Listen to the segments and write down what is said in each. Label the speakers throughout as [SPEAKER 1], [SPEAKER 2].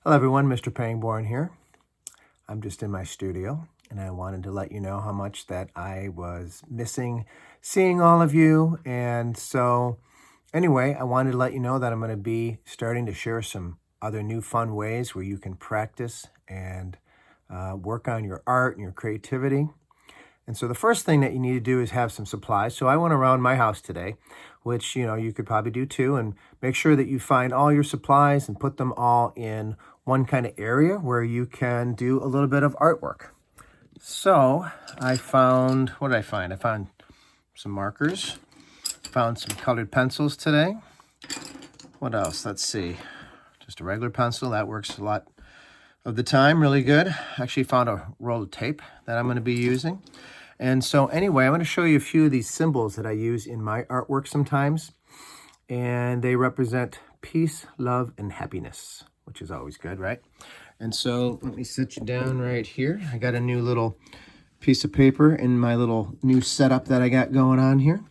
[SPEAKER 1] Hello everyone, Mr. Pangborn here. I'm just in my studio and I wanted to let you know how much that I was missing seeing all of you. And so anyway, I wanted to let you know that I'm going to be starting to share some other new fun ways where you can practice and work on your art and your creativity. And so the first thing that you need to do is have some supplies. So I went around my house today, which, you could probably do too, and make sure that you find all your supplies and put them all in one kind of area where you can do a little bit of artwork. So I found, what did I find? I found some markers, found some colored pencils today. What else? Let's see. Just a regular pencil, that works a lot of the time, really good. Actually found a roll of tape that I'm going to be using. And so anyway, I'm going to show you a few of these symbols that I use in my artwork sometimes. And they represent peace, love, and happiness, which is always good, right? And so let me sit you down right here. I got a new little piece of paper in my little new setup that I got going on here.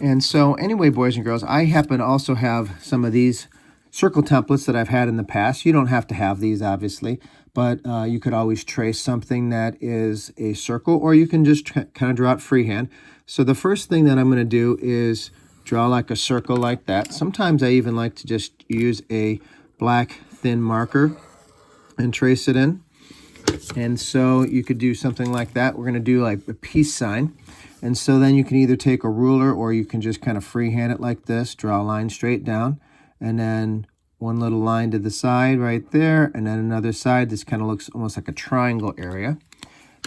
[SPEAKER 1] And so anyway, boys and girls, I happen to also have some of these circle templates that I've had in the past. You don't have to have these, obviously, but you could always trace something that is a circle, or you can just kind of draw it freehand. So the first thing that I'm going to do is draw like a circle like that. Sometimes I even like to just use a black thin marker and trace it in. And so you could do something like that. We're going to do like a peace sign. And so then you can either take a ruler or you can just kind of freehand it like this, draw a line straight down, and then one little line to the side right there, and then another side. This kind of looks almost like a triangle area.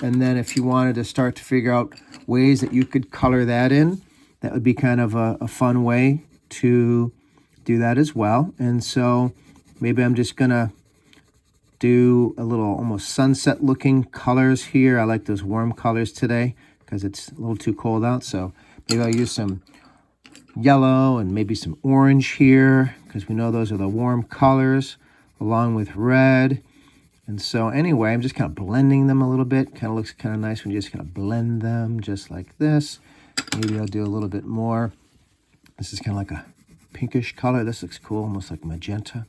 [SPEAKER 1] And then if you wanted to start to figure out ways that you could color that in, that would be kind of a fun way to do that as well. And so maybe I'm just gonna do a little almost sunset looking colors here. I like those warm colors today because it's a little too cold out. So maybe I'll use some yellow and maybe some orange here, because we know those are the warm colors, along with red. And so anyway, I'm just kind of blending them a little bit. Kind of looks kind of nice when you just kind of blend them just like this. Maybe I'll do a little bit more. This is kind of like a pinkish color. This looks cool, almost like magenta.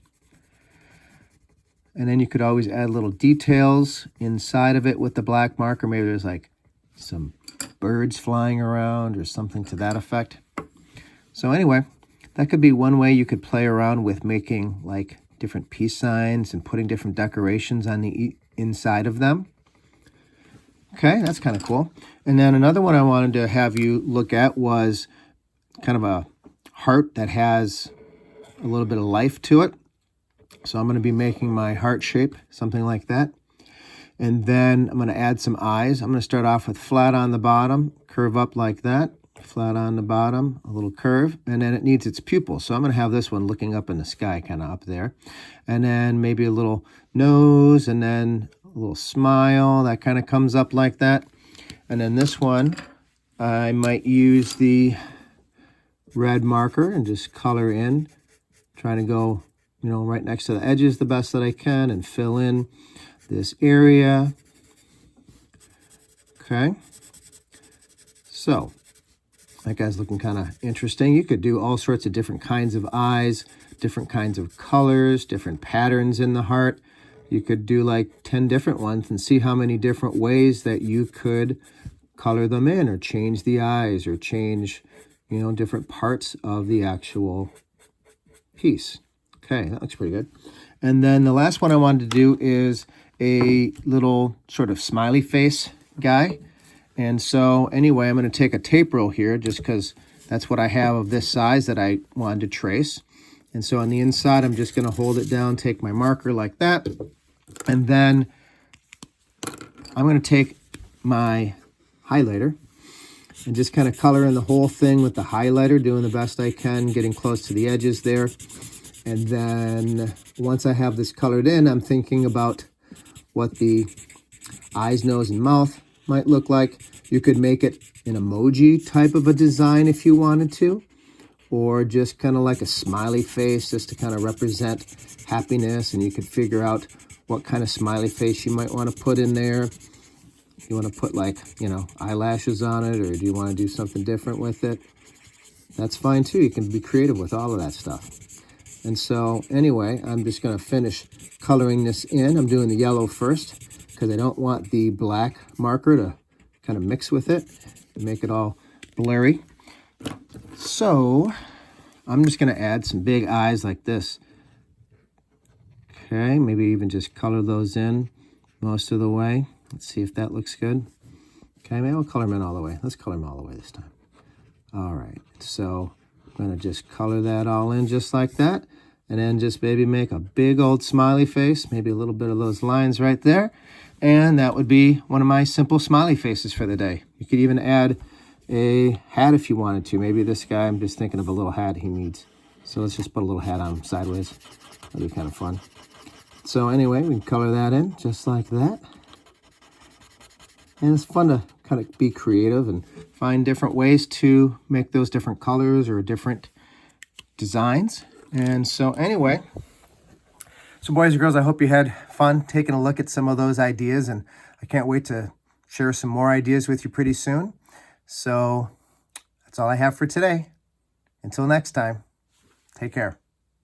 [SPEAKER 1] And then you could always add little details inside of it with the black marker. Maybe there's like some birds flying around or something to that effect. So anyway, that could be one way you could play around with making like different peace signs and putting different decorations on the inside of them. Okay, that's kind of cool. And then another one I wanted to have you look at was kind of a heart that has a little bit of life to it. So I'm going to be making my heart shape, something like that. And then I'm going to add some eyes. I'm going to start off with flat on the bottom, curve up like that. Flat on the bottom, a little curve, and then it needs its pupil. So I'm going to have this one looking up in the sky, kind of up there. And then maybe a little nose, and then a little smile that kind of comes up like that. And then this one, I might use the red marker and just color in, trying to go, right next to the edges the best that I can and fill in this area. Okay. So that guy's looking kind of interesting. You could do all sorts of different kinds of eyes, different kinds of colors, different patterns in the heart. You could do like 10 different ones and see how many different ways that you could color them in, or change the eyes, or change, different parts of the actual piece. Okay, that looks pretty good. And then the last one I wanted to do is a little sort of smiley face guy. And so anyway, I'm going to take a tape rule here just because that's what I have of this size that I wanted to trace. And so on the inside, I'm just going to hold it down, take my marker like that. And then I'm going to take my highlighter and just kind of color in the whole thing with the highlighter, doing the best I can, getting close to the edges there. And then once I have this colored in, I'm thinking about what the eyes, nose, and mouth might look like. You could make it an emoji type of a design if you wanted to, or just kind of like a smiley face just to kind of represent happiness. And you could figure out what kind of smiley face you might want to put in there. You want to put like, eyelashes on it, or do you want to do something different with it? That's fine too. You can be creative with all of that stuff. And so anyway, I'm just going to finish coloring this in. I'm doing the yellow first because I don't want the black marker to kind of mix with it and make it all blurry. So I'm just going to add some big eyes like this. Okay, maybe even just color those in most of the way. Let's see if that looks good. Okay, maybe I'll color them in all the way. Let's color them all the way this time. All right, so I'm going to just color that all in just like that. And then just maybe make a big old smiley face, maybe a little bit of those lines right there. And that would be one of my simple smiley faces for the day. You could even add a hat if you wanted to. Maybe this guy, I'm just thinking of a little hat he needs. So let's just put a little hat on him sideways. That'd be kind of fun. So anyway, we can color that in just like that. And it's fun to kind of be creative and find different ways to make those different colors or different designs. And so anyway, so boys and girls, I hope you had fun taking a look at some of those ideas, and I can't wait to share some more ideas with you pretty soon. So that's all I have for today. Until next time, take care.